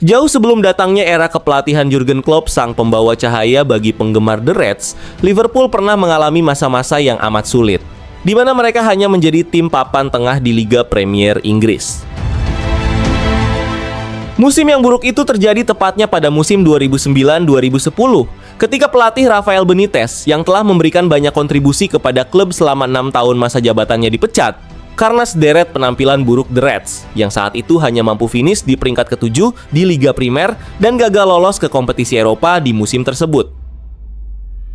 Jauh sebelum datangnya era kepelatihan Jurgen Klopp, sang pembawa cahaya bagi penggemar The Reds, Liverpool pernah mengalami masa-masa yang amat sulit, di mana mereka hanya menjadi tim papan tengah di Liga Premier Inggris. Musim yang buruk itu terjadi tepatnya pada musim 2009-2010, ketika pelatih Rafael Benitez yang telah memberikan banyak kontribusi kepada klub selama 6 tahun masa jabatannya dipecat karena sederet penampilan buruk The Reds yang saat itu hanya mampu finish di peringkat ke-7 di Liga Primer dan gagal lolos ke kompetisi Eropa di musim tersebut.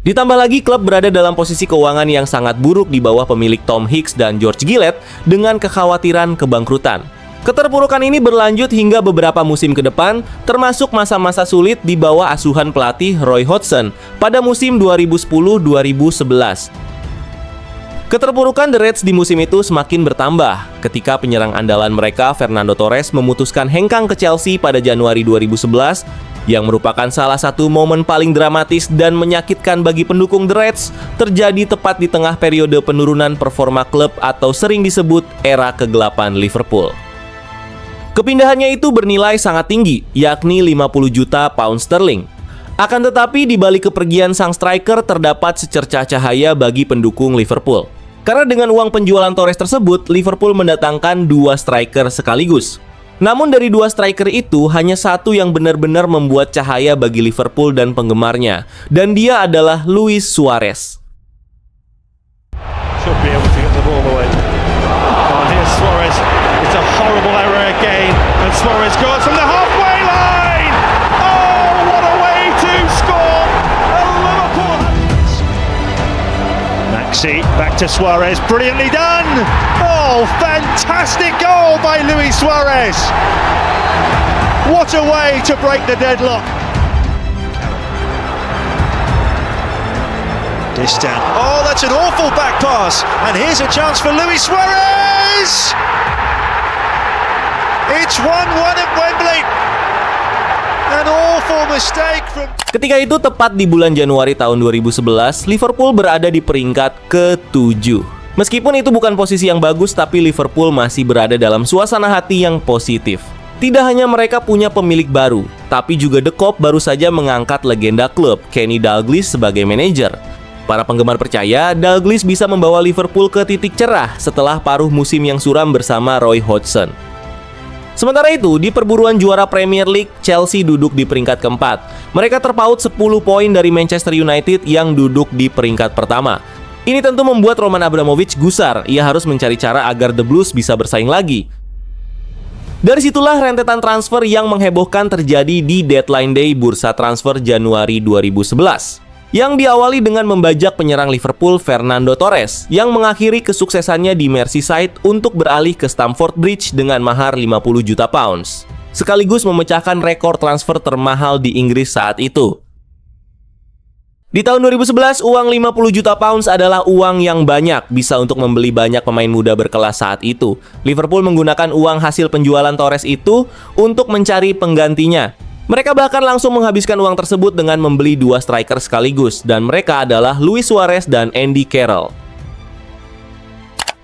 Ditambah lagi klub berada dalam posisi keuangan yang sangat buruk di bawah pemilik Tom Hicks dan George Gillett dengan kekhawatiran kebangkrutan. Keterpurukan ini berlanjut hingga beberapa musim ke depan, termasuk masa-masa sulit di bawah asuhan pelatih Roy Hodgson pada musim 2010-2011. Keterpurukan The Reds di musim itu semakin bertambah ketika penyerang andalan mereka Fernando Torres memutuskan hengkang ke Chelsea pada Januari 2011 yang merupakan salah satu momen paling dramatis dan menyakitkan bagi pendukung The Reds, terjadi tepat di tengah periode penurunan performa klub atau sering disebut era kegelapan Liverpool. Kepindahannya itu bernilai sangat tinggi, yakni 50 juta pound sterling. Akan tetapi di balik kepergian sang striker terdapat secercah cahaya bagi pendukung Liverpool. Karena dengan uang penjualan Torres tersebut, Liverpool mendatangkan 2 striker sekaligus. Namun dari 2 striker itu, hanya satu yang benar-benar membuat cahaya bagi Liverpool dan penggemarnya. Dan dia adalah Luis Suarez. Should be able to get the ball away. Oh, here's Suarez. It's a horrible error again. And Suarez goes from the halfway line. Oh, what a way to score. Liverpool. Maxi back to Suarez. Brilliantly done. Oh, fantastic goal by Luis Suarez. What a way to break the deadlock. Dish down. Oh, that's an awful back pass. And here's a chance for Luis Suarez. It's 1-1 at Wembley. An awful mistake from... Ketika itu tepat di bulan Januari tahun 2011, Liverpool berada di peringkat ke-7. Meskipun itu bukan posisi yang bagus, tapi Liverpool masih berada dalam suasana hati yang positif. Tidak hanya mereka punya pemilik baru, tapi juga The Kop baru saja mengangkat legenda klub, Kenny Dalglish, sebagai manajer. Para penggemar percaya Dalglish bisa membawa Liverpool ke titik cerah setelah paruh musim yang suram bersama Roy Hodgson. Sementara itu, di perburuan juara Premier League, Chelsea duduk di peringkat keempat. Mereka terpaut 10 poin dari Manchester United yang duduk di peringkat pertama. Ini tentu membuat Roman Abramovich gusar. Ia harus mencari cara agar The Blues bisa bersaing lagi. Dari situlah rentetan transfer yang menghebohkan terjadi di deadline day bursa transfer Januari 2011. Yang diawali dengan membajak penyerang Liverpool Fernando Torres yang mengakhiri kesuksesannya di Merseyside untuk beralih ke Stamford Bridge dengan mahar 50 juta pounds, sekaligus memecahkan rekor transfer termahal di Inggris saat itu. Di tahun 2011, uang 50 juta pounds adalah uang yang banyak, bisa untuk membeli banyak pemain muda berkelas saat itu. Liverpool menggunakan uang hasil penjualan Torres itu untuk mencari penggantinya. Mereka bahkan langsung menghabiskan uang tersebut dengan membeli 2 striker sekaligus, dan mereka adalah Luis Suarez dan Andy Carroll.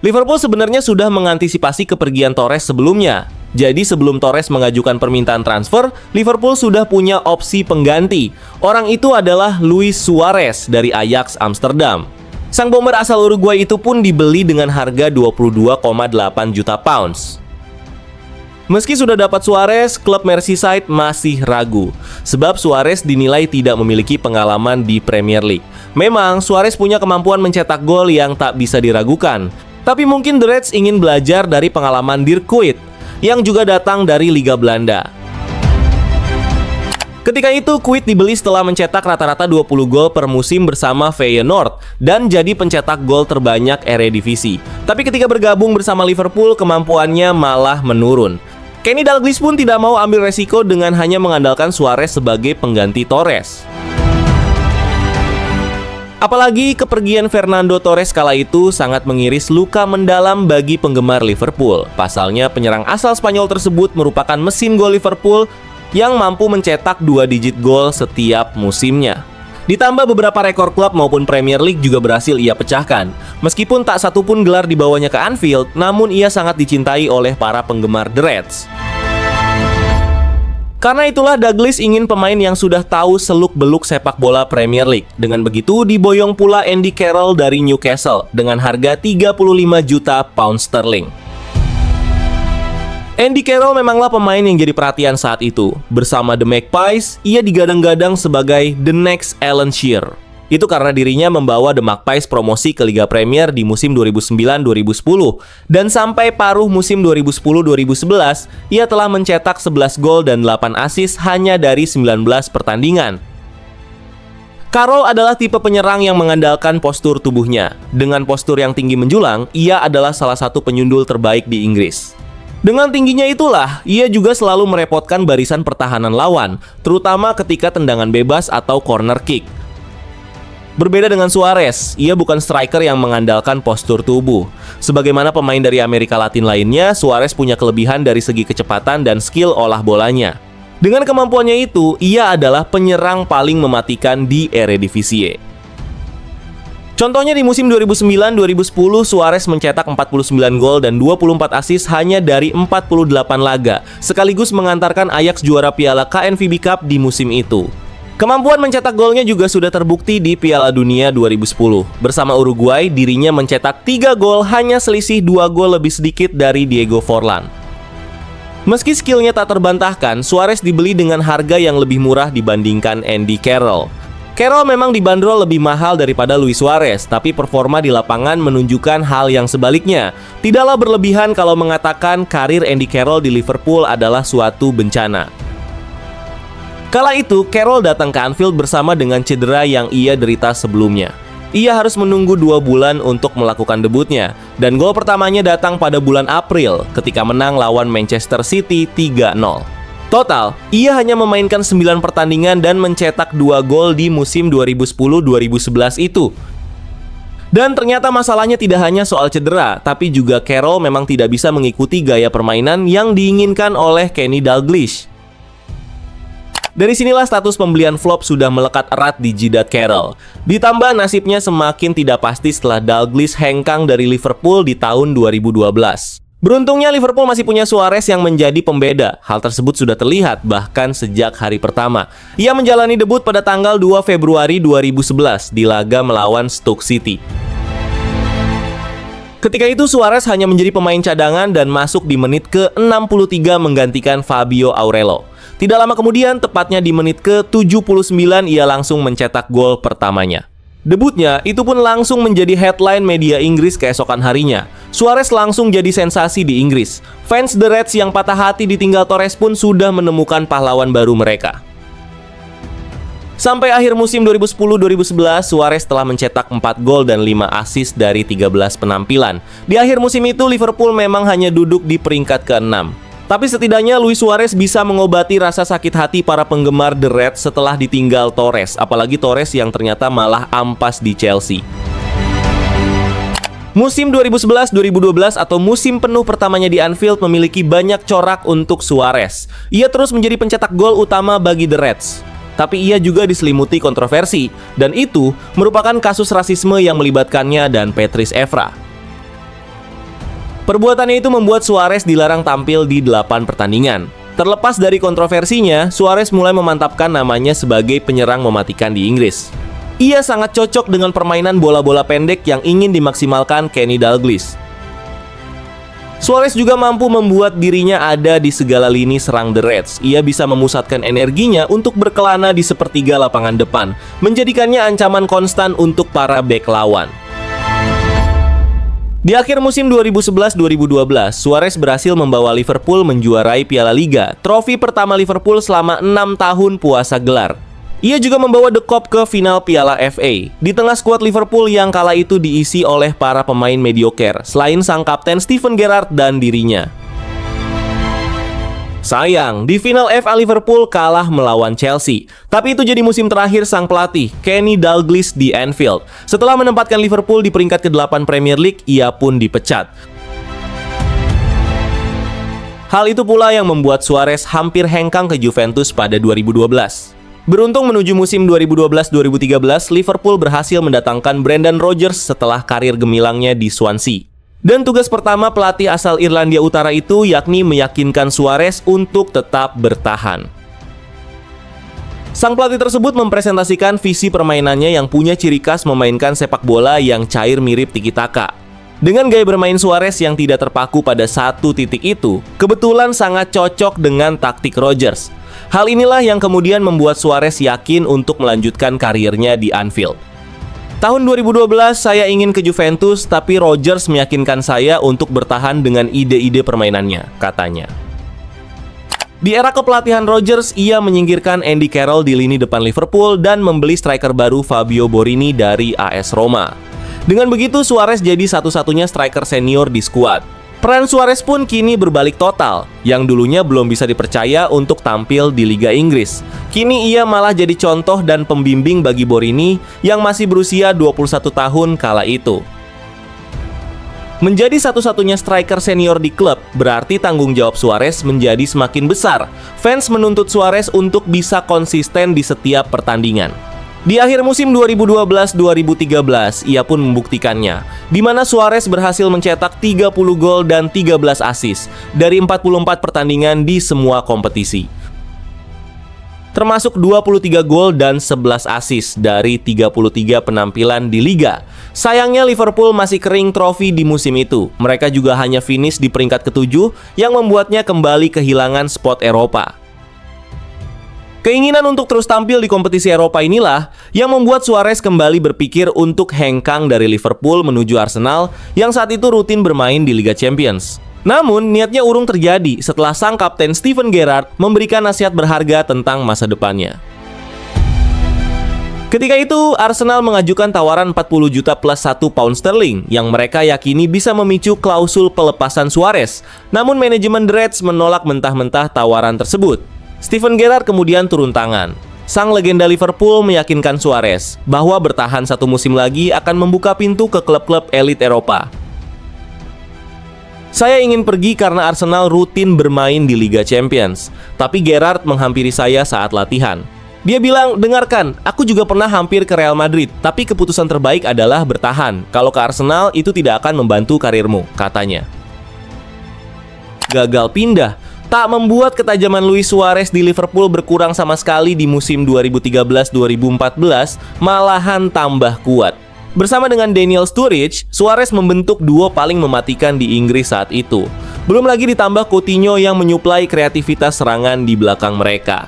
Liverpool sebenarnya sudah mengantisipasi kepergian Torres sebelumnya. Jadi sebelum Torres mengajukan permintaan transfer, Liverpool sudah punya opsi pengganti. Orang itu adalah Luis Suarez dari Ajax Amsterdam. Sang bomber asal Uruguay itu pun dibeli dengan harga 22,8 juta pounds. Meski sudah dapat Suarez, klub Merseyside masih ragu, sebab Suarez dinilai tidak memiliki pengalaman di Premier League. Memang Suarez punya kemampuan mencetak gol yang tak bisa diragukan, tapi mungkin The Reds ingin belajar dari pengalaman Dirk Kuyt, yang juga datang dari Liga Belanda. Ketika itu, Kuyt dibeli setelah mencetak rata-rata 20 gol per musim bersama Feyenoord dan jadi pencetak gol terbanyak Eredivisie. Tapi ketika bergabung bersama Liverpool, kemampuannya malah menurun. Kenny Dalglish pun tidak mau ambil resiko dengan hanya mengandalkan Suarez sebagai pengganti Torres. Apalagi kepergian Fernando Torres kala itu sangat mengiris luka mendalam bagi penggemar Liverpool. Pasalnya penyerang asal Spanyol tersebut merupakan mesin gol Liverpool yang mampu mencetak 2 digit gol setiap musimnya. Ditambah beberapa rekor klub maupun Premier League juga berhasil ia pecahkan. Meskipun tak satupun gelar dibawanya ke Anfield, namun ia sangat dicintai oleh para penggemar The Reds. Karena itulah Dalglish ingin pemain yang sudah tahu seluk-beluk sepak bola Premier League. Dengan begitu, diboyong pula Andy Carroll dari Newcastle dengan harga 35 juta pound sterling. Andy Carroll memanglah pemain yang jadi perhatian saat itu. Bersama The Magpies, ia digadang-gadang sebagai the next Alan Shearer. Itu karena dirinya membawa The Magpies promosi ke Liga Premier di musim 2009-2010. Dan sampai paruh musim 2010-2011, ia telah mencetak 11 gol dan 8 assist hanya dari 19 pertandingan. Carroll adalah tipe penyerang yang mengandalkan postur tubuhnya. Dengan postur yang tinggi menjulang, ia adalah salah satu penyundul terbaik di Inggris. Dengan tingginya itulah, ia juga selalu merepotkan barisan pertahanan lawan, terutama ketika tendangan bebas atau corner kick. Berbeda dengan Suarez, ia bukan striker yang mengandalkan postur tubuh. Sebagaimana pemain dari Amerika Latin lainnya, Suarez punya kelebihan dari segi kecepatan dan skill olah bolanya. Dengan kemampuannya itu, ia adalah penyerang paling mematikan di Eredivisie. Contohnya di musim 2009-2010, Suarez mencetak 49 gol dan 24 assist hanya dari 48 laga, sekaligus mengantarkan Ajax juara Piala KNVB Cup di musim itu. Kemampuan mencetak golnya juga sudah terbukti di Piala Dunia 2010. Bersama Uruguay, dirinya mencetak 3 gol hanya selisih 2 gol lebih sedikit dari Diego Forlan. Meski skillnya tak terbantahkan, Suarez dibeli dengan harga yang lebih murah dibandingkan Andy Carroll. Carroll memang dibanderol lebih mahal daripada Luis Suarez, tapi performa di lapangan menunjukkan hal yang sebaliknya. Tidaklah berlebihan kalau mengatakan karir Andy Carroll di Liverpool adalah suatu bencana. Kala itu, Carroll datang ke Anfield bersama dengan cedera yang ia derita sebelumnya. Ia harus menunggu 2 bulan untuk melakukan debutnya, dan gol pertamanya datang pada bulan April ketika menang lawan Manchester City 3-0. Total, ia hanya memainkan 9 pertandingan dan mencetak 2 gol di musim 2010-2011 itu. Dan ternyata masalahnya tidak hanya soal cedera, tapi juga Carroll memang tidak bisa mengikuti gaya permainan yang diinginkan oleh Kenny Dalglish. Dari sinilah status pembelian flop sudah melekat erat di jidat Carroll. Ditambah nasibnya semakin tidak pasti setelah Dalglish hengkang dari Liverpool di tahun 2012. Beruntungnya Liverpool masih punya Suarez yang menjadi pembeda. Hal tersebut sudah terlihat bahkan sejak hari pertama. Ia menjalani debut pada tanggal 2 Februari 2011 di laga melawan Stoke City. Ketika itu Suarez hanya menjadi pemain cadangan dan masuk di menit ke-63 menggantikan Fabio Aurelio. Tidak lama kemudian, tepatnya di menit ke-79, ia langsung mencetak gol pertamanya. Debutnya itu pun langsung menjadi headline media Inggris keesokan harinya. Suarez langsung jadi sensasi di Inggris. Fans The Reds yang patah hati ditinggal Torres pun sudah menemukan pahlawan baru mereka. Sampai akhir musim 2010-2011, Suarez telah mencetak 4 gol dan 5 assist dari 13 penampilan. Di akhir musim itu, Liverpool memang hanya duduk di peringkat ke-6. Tapi setidaknya Luis Suarez bisa mengobati rasa sakit hati para penggemar The Reds setelah ditinggal Torres, apalagi Torres yang ternyata malah ampas di Chelsea. Musim 2011-2012 atau musim penuh pertamanya di Anfield memiliki banyak corak untuk Suarez. Ia terus menjadi pencetak gol utama bagi The Reds. Tapi ia juga diselimuti kontroversi, dan itu merupakan kasus rasisme yang melibatkannya dan Patrice Evra. Perbuatannya itu membuat Suarez dilarang tampil di 8 pertandingan. Terlepas dari kontroversinya, Suarez mulai memantapkan namanya sebagai penyerang mematikan di Inggris. Ia sangat cocok dengan permainan bola-bola pendek yang ingin dimaksimalkan Kenny Dalglish. Suarez juga mampu membuat dirinya ada di segala lini serang The Reds. Ia bisa memusatkan energinya untuk berkelana di sepertiga lapangan depan, menjadikannya ancaman konstan untuk para bek lawan. Di akhir musim 2011-2012, Suarez berhasil membawa Liverpool menjuarai Piala Liga, trofi pertama Liverpool selama 6 tahun puasa gelar. Ia juga membawa The Kop ke final Piala FA. Di tengah skuad Liverpool yang kala itu diisi oleh para pemain mediocre, selain sang kapten Steven Gerrard dan dirinya. Sayang, di final FA Liverpool kalah melawan Chelsea. Tapi itu jadi musim terakhir sang pelatih, Kenny Dalglish di Anfield. Setelah menempatkan Liverpool di peringkat ke-8 Premier League, ia pun dipecat. Hal itu pula yang membuat Suarez hampir hengkang ke Juventus pada 2012. Beruntung menuju musim 2012-2013, Liverpool berhasil mendatangkan Brendan Rodgers setelah karir gemilangnya di Swansea. Dan tugas pertama pelatih asal Irlandia Utara itu yakni meyakinkan Suarez untuk tetap bertahan. Sang pelatih tersebut mempresentasikan visi permainannya yang punya ciri khas memainkan sepak bola yang cair mirip tiki-taka. Dengan gaya bermain Suarez yang tidak terpaku pada satu titik itu, kebetulan sangat cocok dengan taktik Rodgers. Hal inilah yang kemudian membuat Suarez yakin untuk melanjutkan karirnya di Anfield. Tahun 2012 saya ingin ke Juventus, tapi Rodgers meyakinkan saya untuk bertahan dengan ide-ide permainannya, katanya. Di era kepelatihan Rodgers, ia menyingkirkan Andy Carroll di lini depan Liverpool dan membeli striker baru Fabio Borini dari AS Roma. Dengan begitu, Suarez jadi satu-satunya striker senior di skuad. Peran Suarez pun kini berbalik total, yang dulunya belum bisa dipercaya untuk tampil di Liga Inggris. Kini ia malah jadi contoh dan pembimbing bagi Borini yang masih berusia 21 tahun kala itu. Menjadi satu-satunya striker senior di klub, berarti tanggung jawab Suarez menjadi semakin besar. Fans menuntut Suarez untuk bisa konsisten di setiap pertandingan. Di akhir musim 2012-2013, ia pun membuktikannya, di mana Suarez berhasil mencetak 30 gol dan 13 assist dari 44 pertandingan di semua kompetisi. Termasuk 23 gol dan 11 assist dari 33 penampilan di Liga. Sayangnya Liverpool masih kering trofi di musim itu. Mereka juga hanya finish di peringkat ke-7 yang membuatnya kembali kehilangan spot Eropa. Keinginan untuk terus tampil di kompetisi Eropa inilah yang membuat Suarez kembali berpikir untuk hengkang dari Liverpool menuju Arsenal yang saat itu rutin bermain di Liga Champions. Namun, niatnya urung terjadi setelah sang kapten Steven Gerrard memberikan nasihat berharga tentang masa depannya. Ketika itu, Arsenal mengajukan tawaran 40 juta plus 1 pound sterling yang mereka yakini bisa memicu klausul pelepasan Suarez. Namun, manajemen The Reds menolak mentah-mentah tawaran tersebut. Steven Gerrard kemudian turun tangan. Sang legenda Liverpool meyakinkan Suarez bahwa bertahan satu musim lagi akan membuka pintu ke klub-klub elit Eropa. Saya ingin pergi karena Arsenal rutin bermain di Liga Champions. Tapi Gerrard menghampiri saya saat latihan. Dia bilang, dengarkan, aku juga pernah hampir ke Real Madrid, tapi keputusan terbaik adalah bertahan. Kalau ke Arsenal, itu tidak akan membantu karirmu, katanya. Gagal pindah tak membuat ketajaman Luis Suarez di Liverpool berkurang sama sekali di musim 2013-2014, malahan tambah kuat. Bersama dengan Daniel Sturridge, Suarez membentuk duo paling mematikan di Inggris saat itu. Belum lagi ditambah Coutinho yang menyuplai kreativitas serangan di belakang mereka.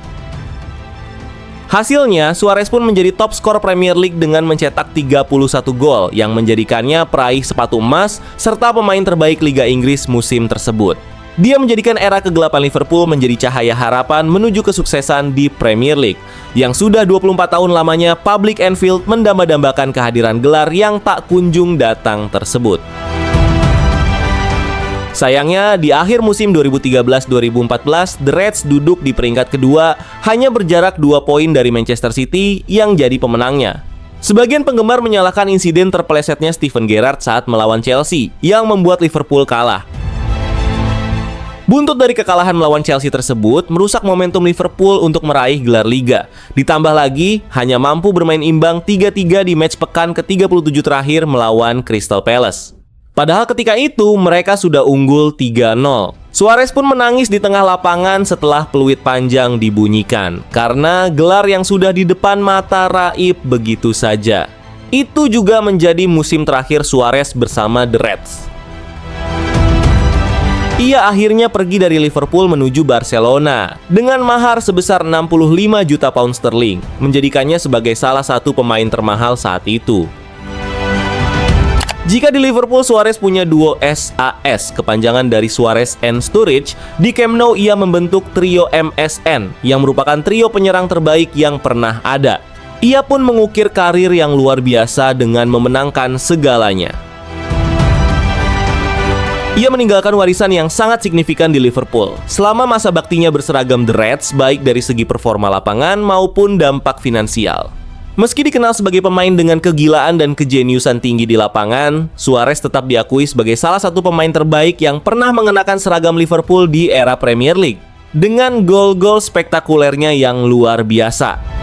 Hasilnya, Suarez pun menjadi top skor Premier League dengan mencetak 31 gol yang menjadikannya peraih sepatu emas serta pemain terbaik Liga Inggris musim tersebut. Dia menjadikan era kegelapan Liverpool menjadi cahaya harapan menuju kesuksesan di Premier League. Yang sudah 24 tahun lamanya, Public Anfield mendamba-dambakan kehadiran gelar yang tak kunjung datang tersebut. Sayangnya, di akhir musim 2013-2014, The Reds duduk di peringkat kedua, hanya berjarak 2 poin dari Manchester City yang jadi pemenangnya. Sebagian penggemar menyalahkan insiden terpelesetnya Steven Gerrard saat melawan Chelsea, yang membuat Liverpool kalah. Buntut dari kekalahan melawan Chelsea tersebut merusak momentum Liverpool untuk meraih gelar Liga. Ditambah lagi, hanya mampu bermain imbang 3-3 di match pekan ke-37 terakhir melawan Crystal Palace. Padahal ketika itu mereka sudah unggul 3-0. Suarez pun menangis di tengah lapangan setelah peluit panjang dibunyikan, karena gelar yang sudah di depan mata raib begitu saja. Itu juga menjadi musim terakhir Suarez bersama The Reds. Ia akhirnya pergi dari Liverpool menuju Barcelona dengan mahar sebesar 65 juta pound sterling, menjadikannya sebagai salah satu pemain termahal saat itu. Jika di Liverpool Suarez punya duo SAS, kepanjangan dari Suarez and Sturridge, di Camp Nou ia membentuk trio MSN yang merupakan trio penyerang terbaik yang pernah ada. Ia pun mengukir karir yang luar biasa dengan memenangkan segalanya. Ia meninggalkan warisan yang sangat signifikan di Liverpool. Selama masa baktinya berseragam The Reds, baik dari segi performa lapangan maupun dampak finansial. Meski dikenal sebagai pemain dengan kegilaan dan kejeniusan tinggi di lapangan, Suarez tetap diakui sebagai salah satu pemain terbaik yang pernah mengenakan seragam Liverpool di era Premier League. Dengan gol-gol spektakulernya yang luar biasa.